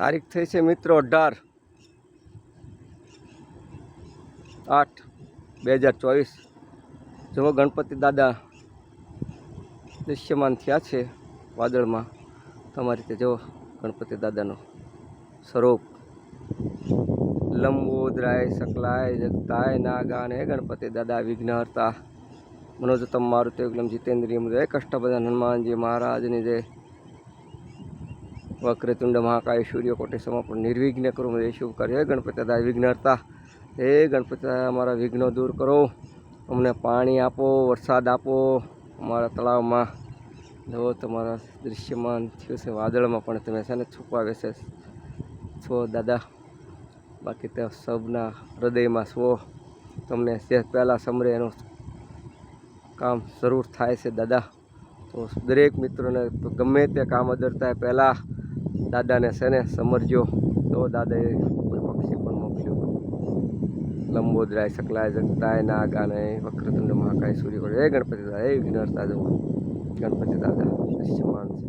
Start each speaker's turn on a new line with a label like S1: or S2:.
S1: તારીખ થઈ છે મિત્રો 18/8/2024। જો ગણપતિ દાદા દૃશ્યમાન થયા છે વાદળમાં। તમારી રીતે જો ગણપતિ દાદાનો સ્વરૂપ લંબોદરાય સકલાય જગતાય નાગાને ગણપતિ દાદા વિઘ્નહર્તા મનોજતમ મારુતિ વિક્રમ જીતેન્દ્રિય જય કષ્ટભંજન હનુમાનજી મહારાજની જય। વક્રતુંડ મહાકાય સૂર્યકોટિ સમર્પણ નિર્વિઘ્ન કરું મને શુભ કાર્ય। હે ગણપતિ દાદા વિઘ્નહર્તા, હે ગણપતિ દાદા અમારા વિઘ્નો દૂર કરો, અમને પાણી આપો, વરસાદ આપો અમારા તળાવમાં। જો તમારા દૃશ્યમાન થયું છે વાદળમાં પણ તમે છે ને છુપાવે છે છો દાદા, બાકી તો સૌના હૃદયમાં છો। તમને જે પહેલાં સમરે એનું કામ જરૂર થાય છે દાદા। તો દરેક મિત્રોને ગમે તે કામ અદરતા પહેલાં દાદાને છે ને સમરજો। તો દાદાએ કોઈ પક્ષી પણ મોકલ્યું, લંબોદરાય સકલાય જગતાય નાગાને વક્રતુંડ મહાકાય સૂર્યકોટિ। હે ગણપતિ દાદા, હે વિઘ્નહર્તા, જો ગણપતિ દાદા દૃશ્યમાન છે।